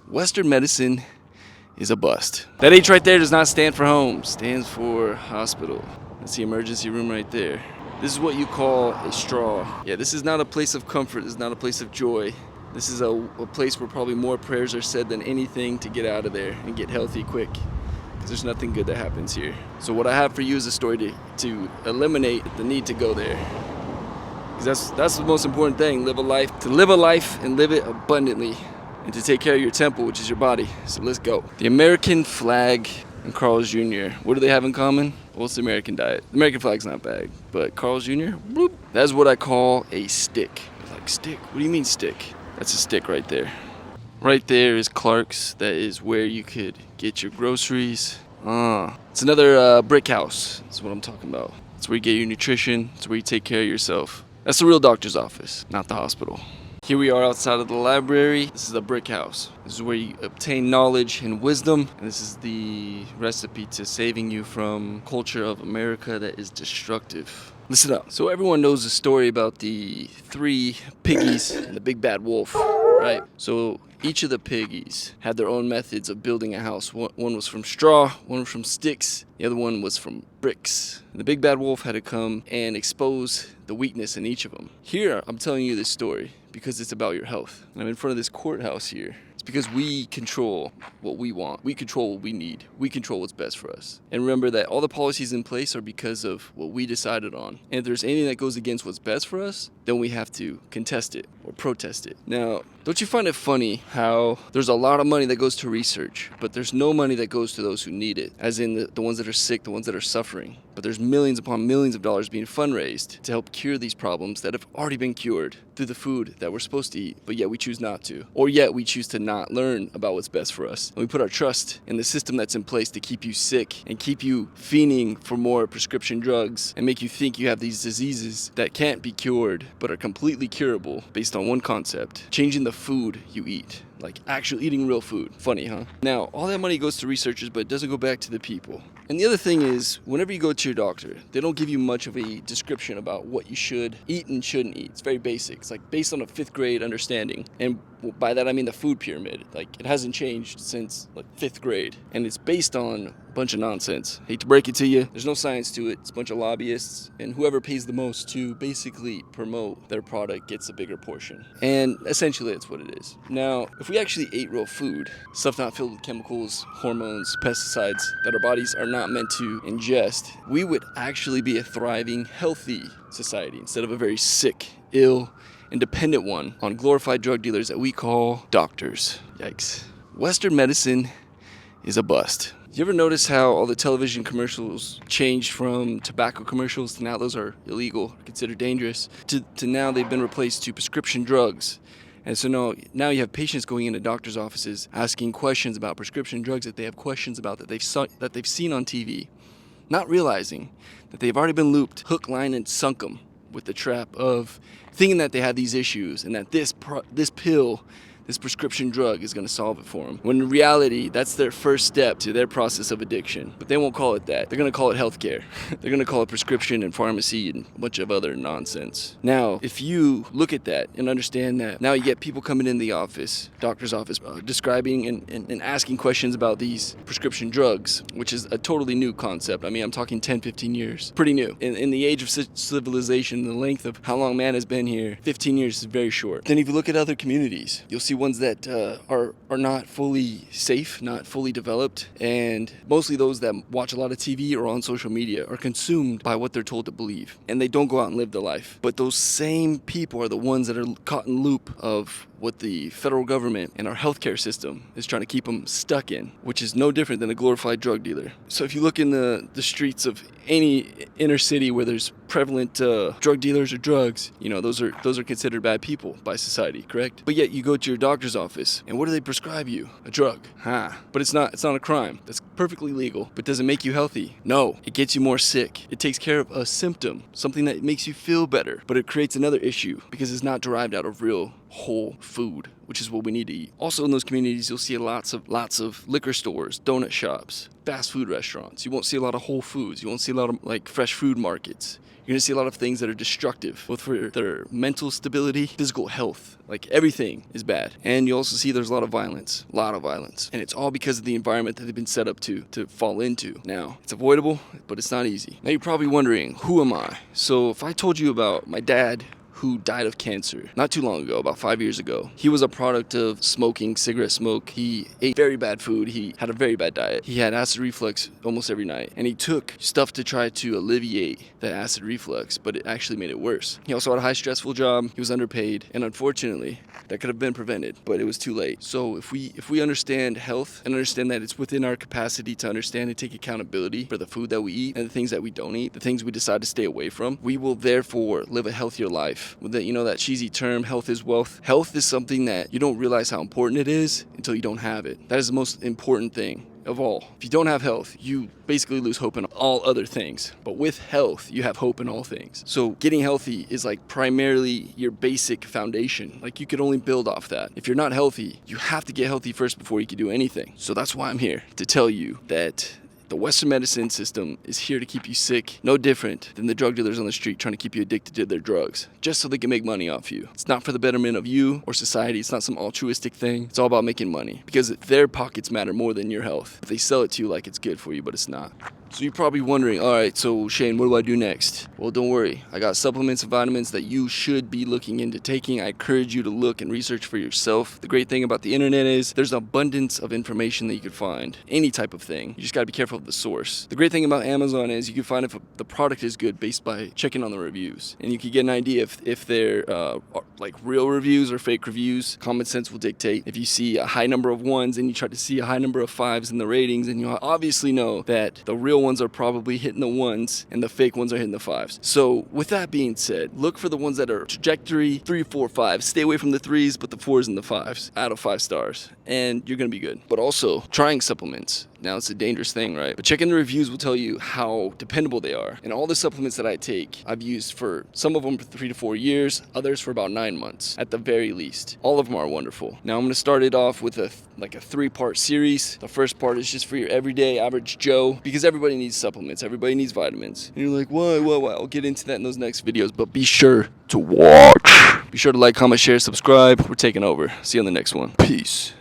Western medicine is a bust. That H right there does not stand for home, stands for hospital. That's the emergency room right there. This is what you call a straw. Yeah, this is not a place of comfort, this is not a place of joy. This is a place where probably more prayers are said than anything to get out of there and get healthy quick. Because there's nothing good that happens here. So what I have for you is a story to eliminate the need to go there. Because that's the most important thing, live a life and live it abundantly. And to take care of your temple, which is your body. So let's go. The American flag and Carl's Jr., what do they have in common? Well, it's the American diet. The American flag's not bad, but Carl's Jr., bloop. That's what I call a stick. Like, stick? What do you mean stick? That's a stick right there. Right there is Clark's. That is where you could get your groceries. It's another brick house. That's what I'm talking about. It's where you get your nutrition. It's where you take care of yourself. That's the real doctor's office, not the hospital. Here we are outside of the library. This is a brick house. This is where you obtain knowledge and wisdom. And this is the recipe to saving you from culture of America that is destructive. Listen up. So everyone knows the story about the 3 piggies and the big bad wolf, right? So each of the piggies had their own methods of building a house. One was from straw, one was from sticks, the other one was from bricks. And the big bad wolf had to come and expose the weakness in each of them. Here, I'm telling you this story because it's about your health. And I'm in front of this courthouse here. It's because we control what we want. We control what we need. We control what's best for us. And remember that all the policies in place are because of what we decided on. And if there's anything that goes against what's best for us, then we have to contest it or protest it. Now, don't you find it funny how there's a lot of money that goes to research, but there's no money that goes to those who need it, as in the ones that are sick, the ones that are suffering. But there's millions upon millions of dollars being fundraised to help cure these problems that have already been cured through the food that we're supposed to eat, but yet we choose not to. Or yet we choose to not learn about what's best for us. And we put our trust in the system that's in place to keep you sick and keep you fiending for more prescription drugs and make you think you have these diseases that can't be cured, but are completely curable based on one concept: changing the food you eat. Like actually eating real food. Funny, huh? Now, all that money goes to researchers, but it doesn't go back to the people. And the other thing is, whenever you go to your doctor, they don't give you much of a description about what you should eat and shouldn't eat. It's very basic. It's like based on a 5th grade understanding. And by that I mean the food pyramid. Like, it hasn't changed since like 5th grade. And it's based on a bunch of nonsense. Hate to break it to you, there's no science to it. It's a bunch of lobbyists, and whoever pays the most to basically promote their product gets a bigger portion. And essentially that's what it is. Now, if we actually ate real food, stuff not filled with chemicals, hormones, pesticides that our bodies are not meant to ingest, we would actually be a thriving, healthy society instead of a very sick, ill, and dependent one on glorified drug dealers that we call doctors. Yikes. Western medicine is a bust. You ever notice how all the television commercials changed from tobacco commercials to now those are illegal, considered dangerous, to now they've been replaced to prescription drugs? And so now you have patients going into doctors' offices asking questions about prescription drugs that they have questions about that they've seen on TV, not realizing that they've already been looped, hook, line, and sunk them with the trap of thinking that they had these issues and that this pill, this prescription drug is going to solve it for them. When in reality, that's their first step to their process of addiction. But they won't call it that. They're going to call it healthcare. They're going to call it prescription and pharmacy and a bunch of other nonsense. Now, if you look at that and understand that, now you get people coming in the office, doctor's office, describing and asking questions about these prescription drugs, which is a totally new concept. I mean, I'm talking 10, 15 years. Pretty new. In the age of civilization, the length of how long man has been here, 15 years is very short. Then if you look at other communities, you'll see ones that are not fully safe, not fully developed, and mostly those that watch a lot of TV or on social media are consumed by what they're told to believe, and they don't go out and live the life. But those same people are the ones that are caught in loop of what the federal government and our healthcare system is trying to keep them stuck in, which is no different than a glorified drug dealer. So if you look in the streets of any inner city where there's prevalent drug dealers or drugs, those are considered bad people by society, correct? But yet you go to your doctor's office, and what do they prescribe you? A drug. But it's not a crime. That's perfectly legal. But does it make you healthy? No. It gets you more sick. It takes care of a symptom, something that makes you feel better, but it creates another issue because it's not derived out of real whole food, which is what we need to eat. Also in those communities, you'll see lots of liquor stores, donut shops, fast food restaurants. You won't see a lot of whole foods. You won't see a lot of like fresh food markets. You're gonna see a lot of things that are destructive, both for their mental stability, physical health. Like everything is bad. And you also see there's a lot of violence. And it's all because of the environment that they've been set up to fall into. Now, it's avoidable, but it's not easy. Now you're probably wondering, who am I? So if I told you about my dad, who died of cancer not too long ago, about 5 years ago. He was a product of smoking, cigarette smoke. He ate very bad food. He had a very bad diet. He had acid reflux almost every night. And he took stuff to try to alleviate that acid reflux, but it actually made it worse. He also had a high stressful job. He was underpaid. And unfortunately, that could have been prevented, but it was too late. So if we understand health and understand that it's within our capacity to understand and take accountability for the food that we eat and the things that we don't eat, the things we decide to stay away from, we will therefore live a healthier life. With that, that cheesy term, health is wealth. Health is something that you don't realize how important it is until you don't have it. That is the most important thing of all. If you don't have health, you basically lose hope in all other things. But with health, you have hope in all things. So getting healthy is like primarily your basic foundation. Like you could only build off that. If you're not healthy, you have to get healthy first before you can do anything. So that's why I'm here to tell you that the Western medicine system is here to keep you sick, no different than the drug dealers on the street trying to keep you addicted to their drugs, just so they can make money off you. It's not for the betterment of you or society. It's not some altruistic thing. It's all about making money because their pockets matter more than your health. They sell it to you like it's good for you, but it's not. So you're probably wondering, all right, so Shane, what do I do next? Well, don't worry. I got supplements and vitamins that you should be looking into taking. I encourage you to look and research for yourself. The great thing about the internet is there's an abundance of information that you could find. Any type of thing. You just got to be careful of the source. The great thing about Amazon is you can find if the product is good based by checking on the reviews. And you can get an idea if they're like real reviews or fake reviews. Common sense will dictate. If you see a high number of ones and you try to see a high number of fives in the ratings, and you obviously know that the real ones are probably hitting the ones and the fake ones are hitting the fives. So with that being said, look for the ones that are trajectory 3, 4, 5. Stay away from the 3s, but the 4s and the 5s out of 5 stars, and you're gonna be good. But also trying supplements. Now it's a dangerous thing, right? But checking the reviews will tell you how dependable they are. And all the supplements that I take, I've used for some of them for 3 to 4 years, others for about 9 months at the very least. All of them are wonderful. Now I'm gonna start it off with a 3-part series. The first part is just for your everyday average Joe, because everybody needs supplements, everybody needs vitamins. And you're like, why? I'll get into that in those next videos, but be sure to watch. Be sure to like, comment, share, subscribe. We're taking over. See you on the next one. Peace.